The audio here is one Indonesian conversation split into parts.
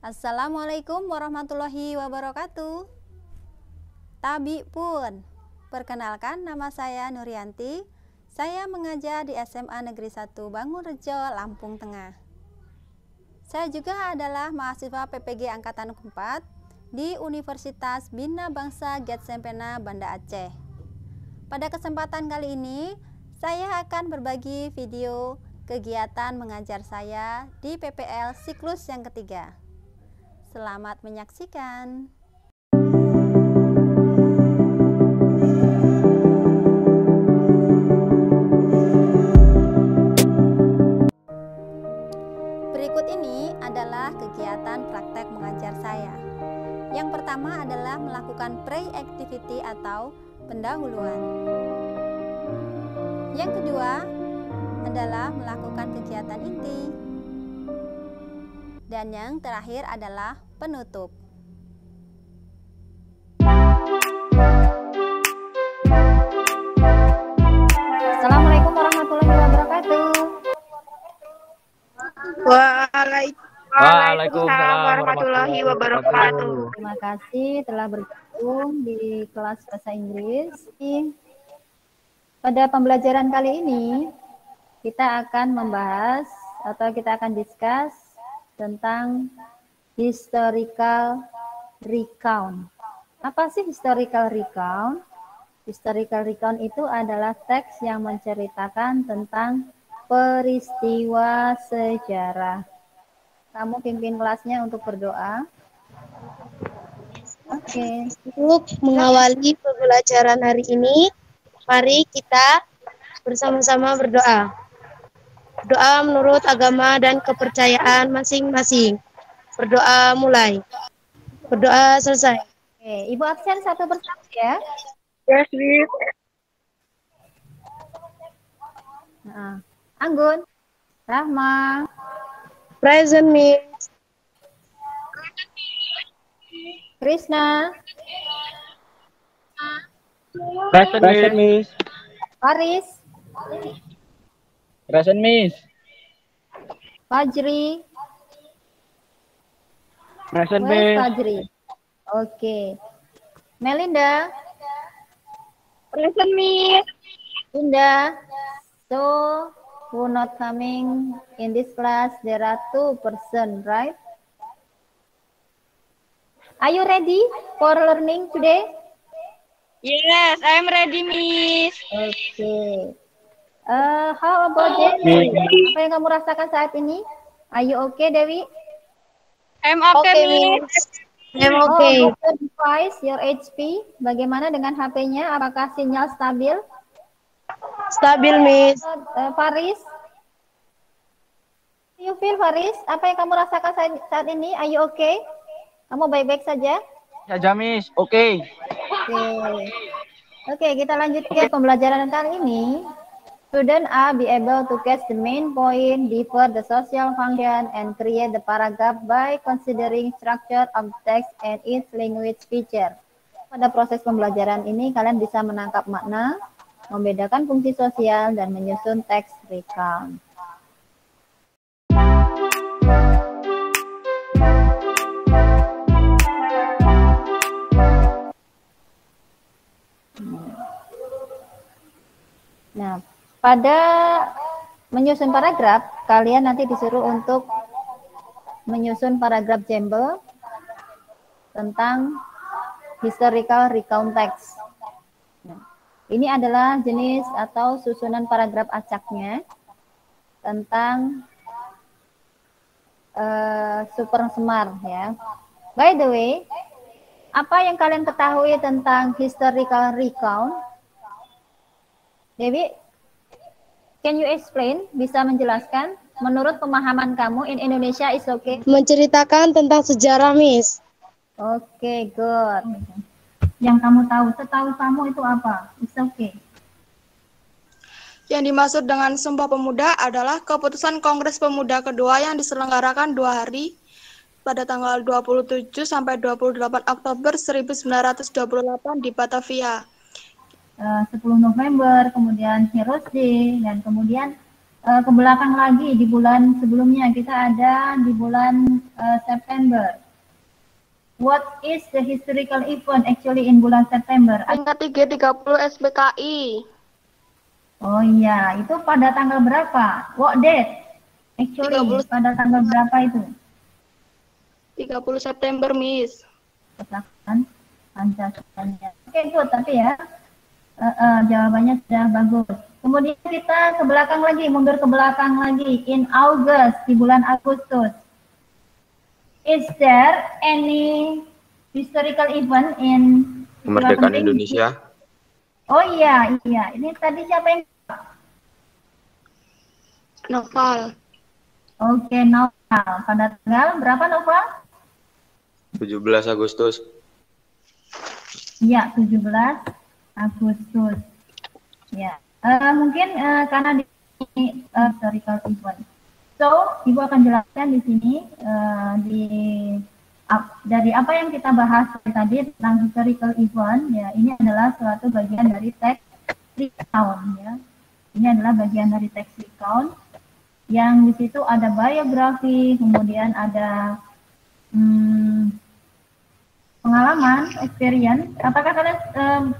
Assalamualaikum warahmatullahi wabarakatuh. Tabi pun. Perkenalkan, nama saya Nurianti. Saya mengajar di SMA Negeri 1 Bangunrejo, Lampung Tengah. Saya juga adalah mahasiswa PPG Angkatan 4 di Universitas Bina Bangsa Getsempena, Banda Aceh. Pada kesempatan kali ini, saya akan berbagi video kegiatan mengajar saya di PPL siklus yang ketiga. Selamat menyaksikan. Berikut ini adalah kegiatan praktek mengajar saya. Yang pertama adalah melakukan pre-activity atau pendahuluan. Yang kedua adalah melakukan kegiatan inti. Dan yang terakhir adalah penutup. Assalamualaikum warahmatullahi wabarakatuh. Waalaikumsalam warahmatullahi wabarakatuh. Terima kasih telah bergabung di kelas bahasa Inggris. Pada pembelajaran kali ini, kita akan membahas atau kita akan discuss tentang historical recount. Apa sih historical recount? Historical recount itu adalah teks yang menceritakan tentang peristiwa sejarah. Kamu pimpin kelasnya untuk berdoa. Oke. Untuk mengawali pembelajaran hari ini, mari kita bersama-sama berdoa. Doa menurut agama dan kepercayaan masing-masing. Berdoa mulai. Berdoa selesai. Oke, Ibu absen satu persatu ya. Yes, Miss. Nah, Anggun, Rahma, Present, Miss. Krishna, Present, Miss. Faris, Present, Miss. Fajri. Present, Where's Miss. Fajri? Oke. Melinda, Present, Miss. Linda. So, who not coming in this class? There are 2 persons, right? Are you ready for learning today? Yes, I'm ready, Miss. Okay. How about Dewi? Apa yang kamu rasakan saat ini? Are you okay, Dewi? I'm okay, Miss. I'm okay. Oh, about your device, your HP, bagaimana dengan HP-nya? Apakah sinyal stabil? Stabil, Miss. Faris? You feel, Faris? Apa yang kamu rasakan saat ini? Are you okay? Kamu baik-baik saja? Saja, Miss. Oke. Oke, kita lanjut ke pembelajaran kali ini. Students are be able to catch the main point, differ the social function, and create the paragraph by considering structure of text and its language feature. Pada proses pembelajaran ini, kalian bisa menangkap makna, membedakan fungsi sosial, dan menyusun teks recount. Nah, pada menyusun paragraf, kalian nanti disuruh untuk menyusun paragraf jumble tentang historical recount text. Nah, ini adalah jenis atau susunan paragraf acaknya tentang super semar ya. By the way, apa yang kalian ketahui tentang historical recount? Dewi, can you explain? Bisa menjelaskan? Menurut pemahaman kamu, in Indonesia is okay? Menceritakan tentang sejarah, Miss. Oke, good. Yang kamu tahu, setahu kamu itu apa? It's okay. Yang dimaksud dengan Sumpah Pemuda adalah keputusan Kongres Pemuda kedua yang diselenggarakan 2 hari pada tanggal 27 sampai 28 Oktober 1928 di Batavia. 10 November, kemudian Heroes Day, dan kemudian ke belakang lagi di bulan sebelumnya kita ada di bulan September. What is the historical event actually in bulan September? Peringkat 30 SBKI. Oh iya, itu pada tanggal berapa? What date? Actually, 30. pada tanggal berapa itu? 30 September, Miss. Katakan Pancasila. Oke, good, tapi ya jawabannya sudah bagus. Kemudian kita ke belakang lagi, mundur ke belakang lagi. In August, di bulan Agustus. Is there any historical event in Kemerdekaan Indonesia? Oh iya. Ini tadi siapa yang? Noval. Oke, Noval. Pada tanggal berapa, Noval? 17 Agustus. Iya, 17 Agustus. Ya, mungkin karena di sini historical event. So, Ibu akan jelaskan di sini dari apa yang kita bahas tadi tentang historical event. Ya, ini adalah suatu bagian dari teks recount. Ya, ini adalah bagian dari teks recount yang di situ ada biografi, kemudian ada pengalaman, experience. Apakah kalian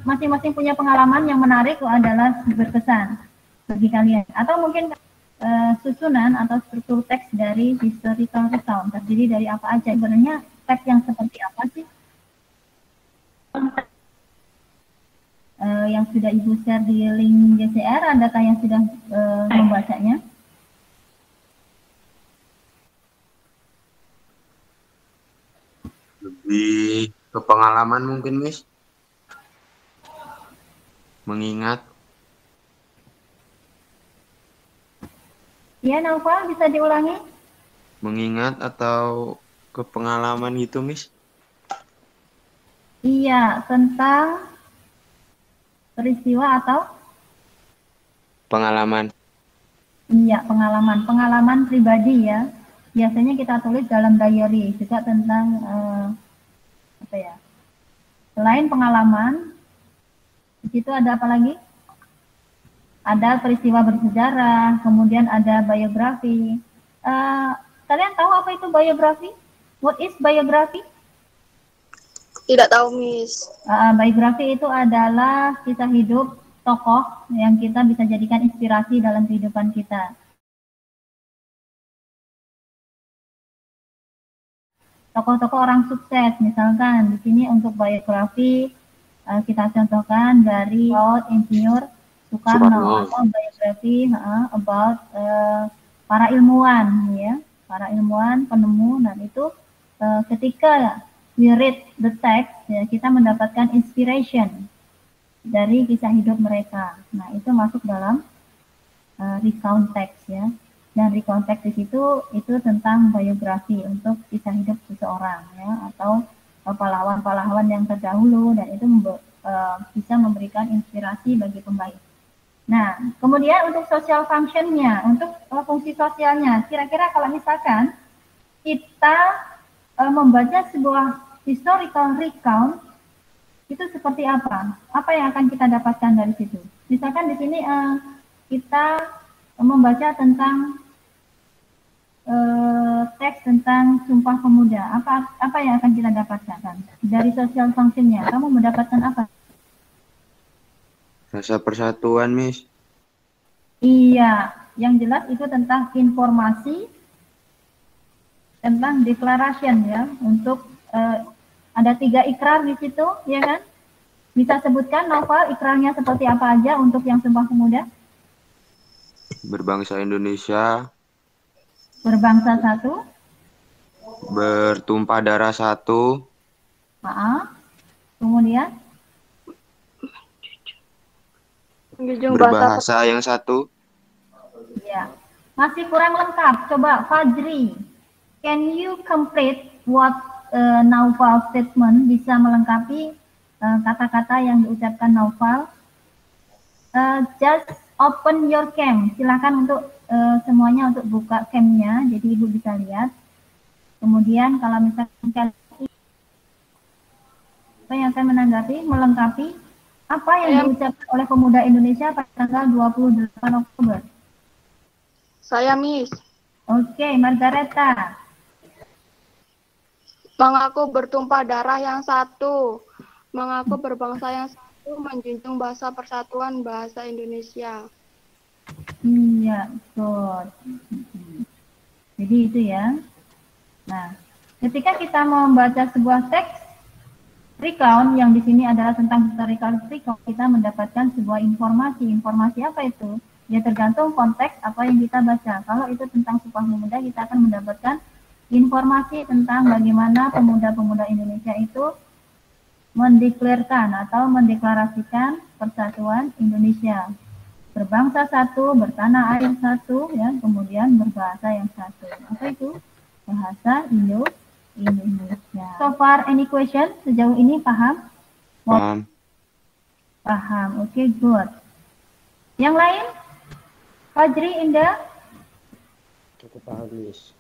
masing-masing punya pengalaman yang menarik adalah berkesan bagi kalian? Atau mungkin susunan atau struktur teks dari historical recount terdiri dari apa aja? Sebenarnya teks yang seperti apa sih? Yang sudah Ibu share di link JCR, adakah yang sudah membacanya? Lebih ke pengalaman mungkin, Miss. Mengingat. Iya, Naufal, bisa diulangi? Mengingat atau ke pengalaman gitu, Miss? Iya, tentang peristiwa atau? Pengalaman. Iya, pengalaman pribadi ya. Biasanya kita tulis dalam diary juga tentang selain pengalaman, di situ ada apa lagi? Ada peristiwa bersejarah, kemudian ada biografi. Kalian tahu apa itu biografi? What is biografi? Tidak tahu, Miss. Biografi itu adalah kisah hidup tokoh yang kita bisa jadikan inspirasi dalam kehidupan kita. Tokoh-tokoh orang sukses, misalkan di sini untuk biografi kita contohkan dari Insinyur Soekarno atau biografi about para ilmuwan, ya, para ilmuwan penemu. Dan itu ketika we read the text, ya, kita mendapatkan inspiration dari kisah hidup mereka. Nah, itu masuk dalam recount text, ya. Dan recount text di situ itu tentang biografi untuk kisah hidup seseorang, ya, atau pahlawan-pahlawan yang terdahulu, dan itu bisa memberikan inspirasi bagi pembaca. Nah, kemudian untuk social functionnya, untuk fungsi sosialnya, kira-kira kalau misalkan kita membaca sebuah historical recount, itu seperti apa? Apa yang akan kita dapatkan dari situ? Misalkan di sini kita membaca tentang teks tentang Sumpah Pemuda. Apa yang akan kita dapatkan dari social functionnya? Kamu mendapatkan apa? Rasa persatuan, Miss. Iya, yang jelas itu tentang informasi, tentang declaration, ya. Untuk ada 3 ikrar di situ, ya kan? Bisa sebutkan, Novel, ikrarnya seperti apa aja untuk yang Sumpah Pemuda? Berbangsa Indonesia. Berbangsa satu. Bertumpah darah satu. Kemudian? Berbahasa yang satu. Ya, masih kurang lengkap. Coba Fajri, can you complete what Naufal statement, bisa melengkapi kata-kata yang diucapkan Naufal? Just open your cam. Silakan untuk semuanya untuk buka camnya, jadi Ibu bisa lihat. Kemudian kalau misalkan apa yang akan menanggapi, melengkapi apa yang diucapkan oleh pemuda Indonesia pada tanggal 28 Oktober. Saya, Miss. Oke, Margareta. Mengaku bertumpah darah yang satu, mengaku berbangsa yang satu, menjunjung bahasa persatuan bahasa Indonesia. Iya, betul. Jadi itu ya. Nah, ketika kita membaca sebuah teks recount yang di sini adalah tentang historical recount, kita mendapatkan sebuah informasi. Informasi apa itu? Ya tergantung konteks apa yang kita baca. Kalau itu tentang Sumpah Pemuda, kita akan mendapatkan informasi tentang bagaimana pemuda-pemuda Indonesia itu mendeklarasikan atau mendeklarasikan persatuan Indonesia. Berbangsa satu, bertanah air satu, ya, kemudian berbahasa yang satu. Apa itu? Bahasa Indonesia. So far, any question? Sejauh ini paham? Paham. Paham. Oke, good. Yang lain? Fajri, Indah? Cukup paham, Miss.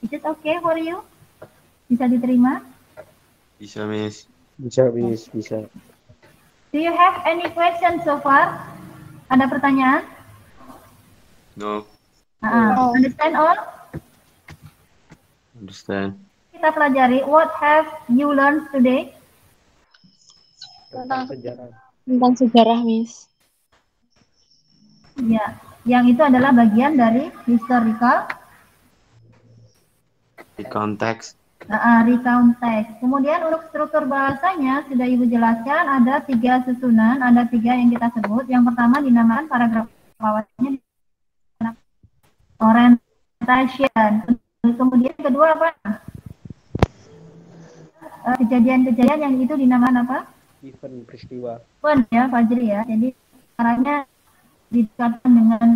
Is it okay for you? Bisa diterima? Bisa, Miss. Bisa, Miss. Bisa. Do you have any question so far? Ada pertanyaan? No. Understand all? Understand. Kita pelajari, what have you learned today? Tentang sejarah. Tentang sejarah, Miss. Ya, yang itu adalah bagian dari historical Di konteks. recount text. Kemudian untuk struktur bahasanya sudah Ibu jelaskan, ada 3 susunan, ada 3 yang kita sebut. Yang pertama dinamakan paragraf awalnya orientation. Kemudian kedua apa? Kejadian-kejadian yang itu dinamakan apa? Event, peristiwa. Event ya, Fajri ya. Jadi caranya dikatakan dengan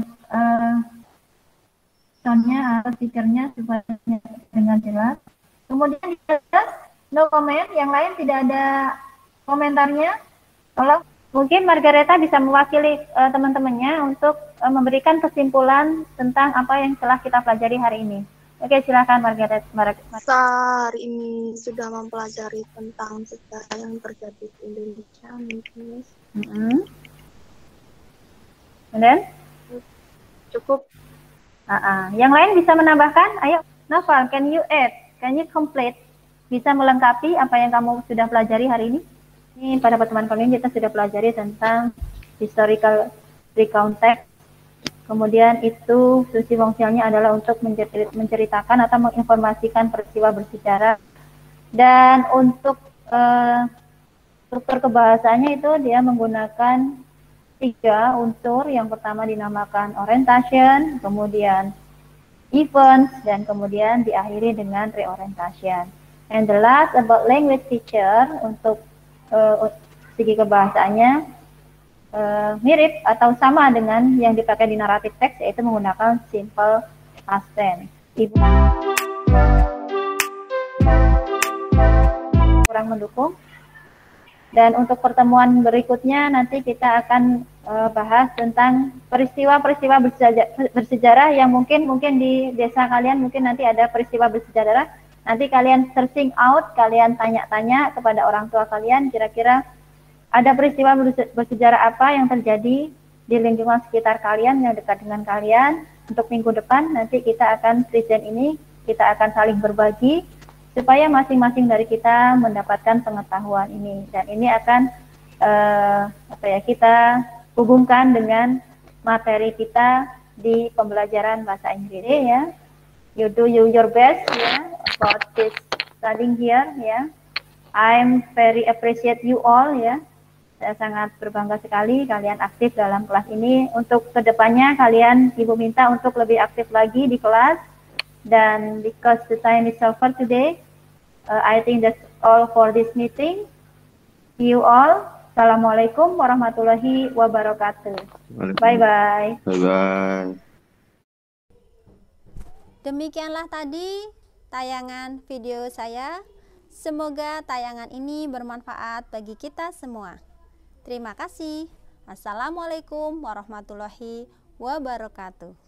soundnya atau speakernya supaya dengan jelas. Kemudian jelas, no comment. Yang lain tidak ada komentarnya. Tolong, mungkin Margareta bisa mewakili teman-temannya untuk memberikan kesimpulan tentang apa yang telah kita pelajari hari ini. Oke, silakan Margareta. Hari ini sudah mempelajari tentang sejarah yang terjadi di Indonesia, Miss. Kemudian? Cukup. Yang lain bisa menambahkan? Ayo, Noval, can you add? Can you complete? Bisa melengkapi apa yang kamu sudah pelajari hari ini? Ini pada pertemuan kali ini kita sudah pelajari tentang historical recount text. Kemudian itu fungsi fungsinya adalah untuk menceritakan atau menginformasikan peristiwa bersejarah. Dan untuk struktur kebahasaannya itu dia menggunakan 3 unsur. Yang pertama dinamakan orientation, kemudian events, dan kemudian diakhiri dengan reorientation. And the last about language feature, untuk segi kebahasaannya mirip atau sama dengan yang dipakai di narrative text, yaitu menggunakan simple past tense. Ibu kurang mendukung. Dan untuk pertemuan berikutnya nanti kita akan bahas tentang peristiwa-peristiwa bersejarah yang mungkin di desa kalian mungkin nanti ada peristiwa bersejarah. Nanti kalian searching out, kalian tanya-tanya kepada orang tua kalian, kira-kira ada peristiwa bersejarah apa yang terjadi di lingkungan sekitar kalian yang dekat dengan kalian. Untuk minggu depan nanti kita akan present ini, kita akan saling berbagi supaya masing-masing dari kita mendapatkan pengetahuan ini. Dan ini akan kita hubungkan dengan materi kita di pembelajaran bahasa Inggris ya. You do your best ya about this studying here ya. I'm very appreciate you all ya. Saya sangat berbangga sekali kalian aktif dalam kelas ini. Untuk kedepannya kalian Ibu minta untuk lebih aktif lagi di kelas. Dan because the time is over today, I think that's all for this meeting. See you all. Assalamualaikum warahmatullahi wabarakatuh. Bye-bye. Bye-bye. Demikianlah tadi tayangan video saya. Semoga tayangan ini bermanfaat bagi kita semua. Terima kasih. Assalamualaikum warahmatullahi wabarakatuh.